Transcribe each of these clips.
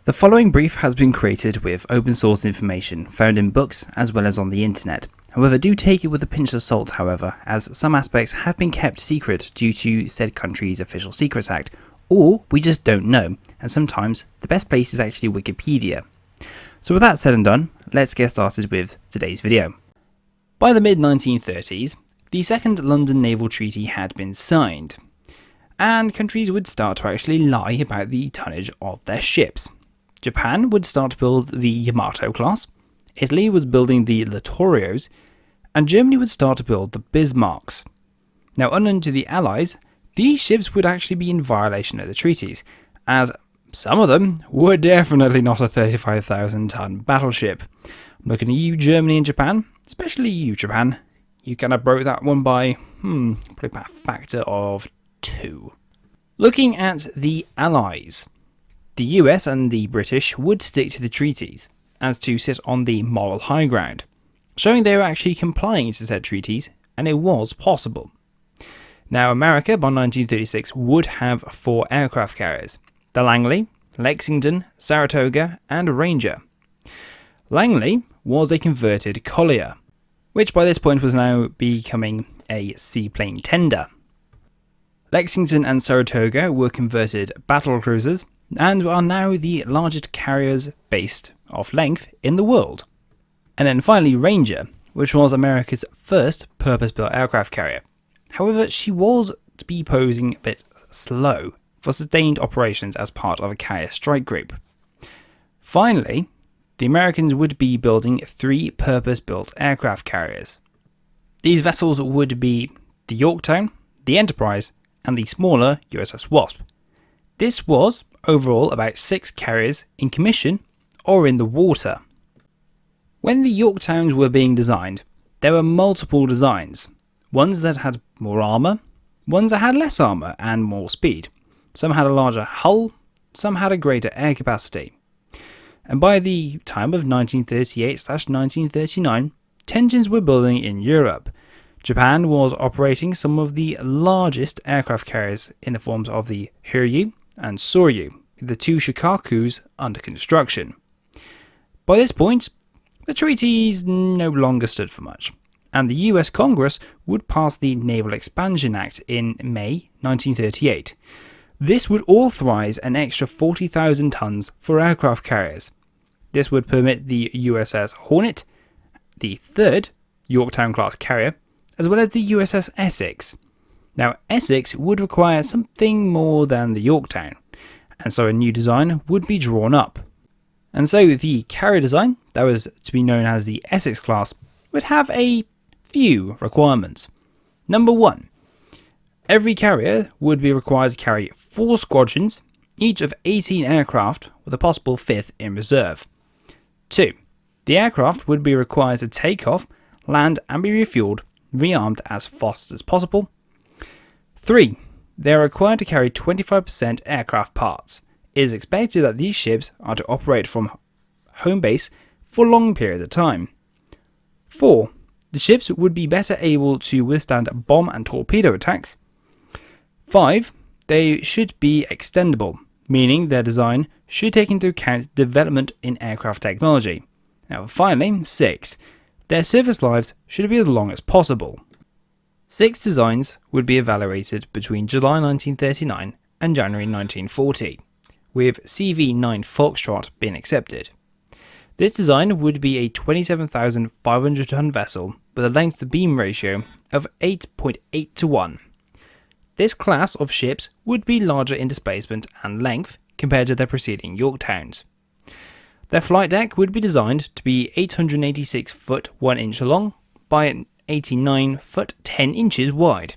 The following brief has been created with open source information found in books as well as on the internet. However, do take it with a pinch of salt, however, as some aspects have been kept secret due to said country's Official Secrets Act, or we just don't know, and sometimes the best place is actually Wikipedia. So with that said and done, let's get started with today's video. By the mid-1930s, the Second London Naval Treaty had been signed, and countries would start to actually lie about the tonnage of their ships. Japan would start to build the Yamato class, Italy was building the Littorios, and Germany would start to build the Bismarcks. Now, unknown to the Allies, these ships would actually be in violation of the treaties, as some of them were definitely not a 35,000-ton battleship. I'm looking at you, Germany and Japan, especially you, Japan. You kind of broke that one by, probably about a factor of 2. Looking at the Allies, the US and the British would stick to the treaties, as to sit on the moral high ground, showing they were actually complying to said treaties, and it was possible. Now, America by 1936 would have 4 aircraft carriers: the Langley, Lexington, Saratoga, and Ranger. Langley was a converted collier, which by this point was now becoming a seaplane tender. Lexington and Saratoga were converted battle cruisers, and are now the largest carriers based off length in the world. And then finally Ranger, which was America's first purpose-built aircraft carrier. However, she was to be posing a bit slow for sustained operations as part of a carrier strike group. Finally, the Americans would be building 3 purpose-built aircraft carriers. These vessels would be the Yorktown, the Enterprise, and the smaller USS Wasp. This was overall about 6 carriers in commission or in the water. When the Yorktowns were being designed, there were multiple designs, ones that had more armour, ones that had less armour and more speed. Some had a larger hull, some had a greater air capacity. And by the time of 1938/1939, tensions were building in Europe. Japan was operating some of the largest aircraft carriers in the forms of the Hiryu and Soryu, the 2 Shikakus under construction. By this point, the treaties no longer stood for much, and the US Congress would pass the Naval Expansion Act in May 1938. This would authorize an extra 40,000 tons for aircraft carriers. This would permit the USS Hornet, the 3rd Yorktown-class carrier, as well as the USS Essex. Now, Essex would require something more than the Yorktown, and so a new design would be drawn up. And so the carrier design, that was to be known as the Essex class, would have a few requirements. Number 1, every carrier would be required to carry 4 squadrons, each of 18 aircraft, with a possible 5th in reserve. 2, the aircraft would be required to take off, land and be refueled, rearmed as fast as possible. 3, they are required to carry 25% aircraft parts. It is expected that these ships are to operate from home base for long periods of time. 4, the ships would be better able to withstand bomb and torpedo attacks. 5, they should be extendable, meaning their design should take into account development in aircraft technology. Now finally, 6, their service lives should be as long as possible. 6 designs would be evaluated between July 1939 and January 1940, with CV9 Foxtrot being accepted. This design would be a 27,500 ton vessel with a length to beam ratio of 8.8 to 1. This class of ships would be larger in displacement and length compared to their preceding Yorktowns. Their flight deck would be designed to be 886 foot 1 inch long by 89 foot 10 inches wide.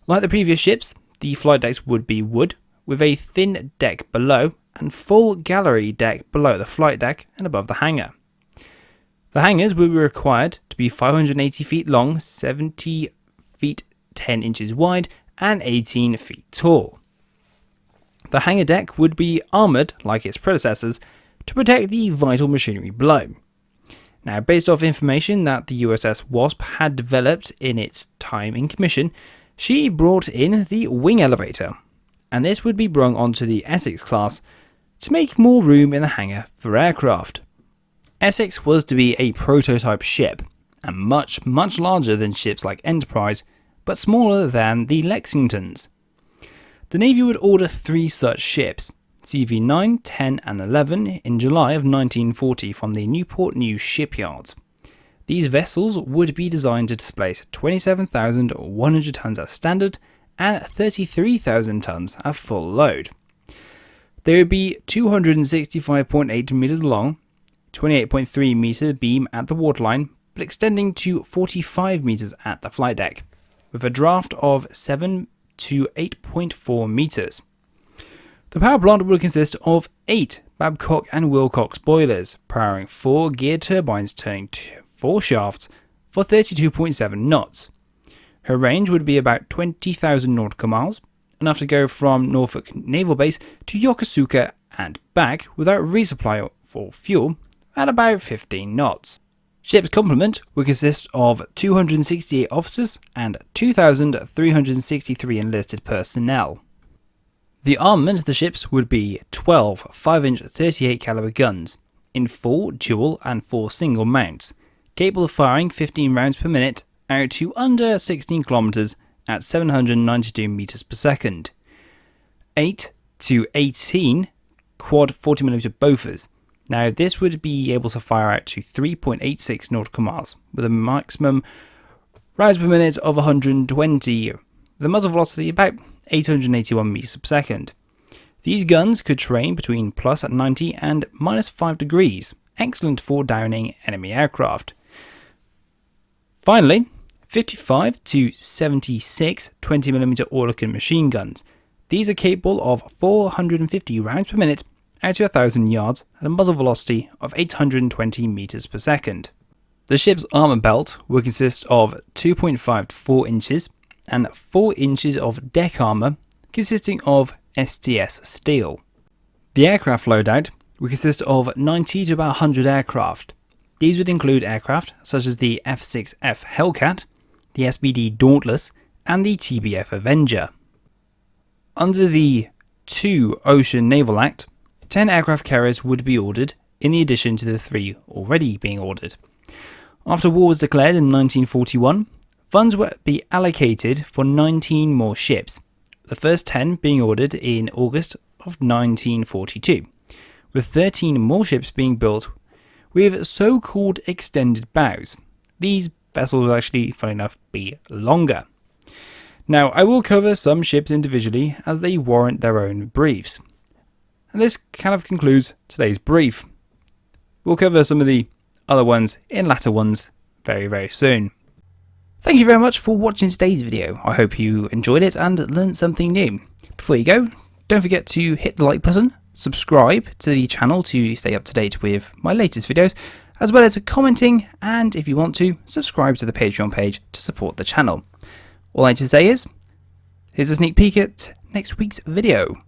Like the previous ships, the flight decks would be wood, with a thin deck below and full gallery deck below the flight deck and above the hangar. The hangars would be required to be 580 feet long, 70 feet 10 inches wide, and 18 feet tall. The hangar deck would be armoured like its predecessors to protect the vital machinery below. Now, based off information that the USS Wasp had developed in its time in commission, she brought in the wing elevator, and this would be brung onto the Essex class to make more room in the hangar for aircraft. Essex was to be a prototype ship, and much larger than ships like Enterprise, but smaller than the Lexingtons. The Navy would order 3 such ships, CV-9, 10 and 11, in July of 1940 from the Newport News shipyards. These vessels would be designed to displace 27,100 tons at standard and 33,000 tons at full load. They would be 265.8 meters long, 28.3 meter beam at the waterline, but extending to 45 meters at the flight deck, with a draft of 7 to 8.4 meters. The power plant would consist of 8 Babcock and Wilcox boilers, powering 4 geared turbines turning 4 shafts for 32.7 knots. Her range would be about 20,000 nautical miles, enough to go from Norfolk Naval Base to Yokosuka and back without resupply for fuel at about 15 knots. Ship's complement would consist of 268 officers and 2,363 enlisted personnel. The armament of the ships would be 12 5-inch 38 caliber guns in 4 dual and 4 single mounts, capable of firing 15 rounds per minute out to under 16 kilometers at 792 meters per second. 8 to 18 quad 40mm Bofors. Now this would be able to fire out to 3.86 nautical miles with a maximum rounds per minute of 120, with a muzzle velocity about 881 meters per second. These guns could train between plus 90 and minus 5 degrees, excellent for downing enemy aircraft. Finally, 55 to 76 20mm Oligon machine guns. These are capable of 450 rounds per minute out to 1,000 yards at a muzzle velocity of 820 meters per second. The ship's armour belt would consist of 2.5 to 4 inches and 4 inches of deck armour consisting of STS steel. The aircraft loadout would consist of 90 to about 100 aircraft. These would include aircraft such as the F-6F Hellcat, the SBD Dauntless and the TBF Avenger. Under the 2 Ocean Naval Act, 10 aircraft carriers would be ordered in addition to the 3 already being ordered. After war was declared in 1941, funds would be allocated for 19 more ships, the first 10 being ordered in August of 1942, with 13 more ships being built with so-called extended bows. These vessels will actually, funny enough, be longer. Now, I will cover some ships individually as they warrant their own briefs. And this kind of concludes today's brief. We'll cover some of the other ones in latter ones very soon. Thank you very much for watching today's video. I hope you enjoyed it and learned something new. Before you go, don't forget to hit the like button, subscribe to the channel to stay up to date with my latest videos, as well as commenting, and if you want to, subscribe to the Patreon page to support the channel. All I need to say is, here's a sneak peek at next week's video.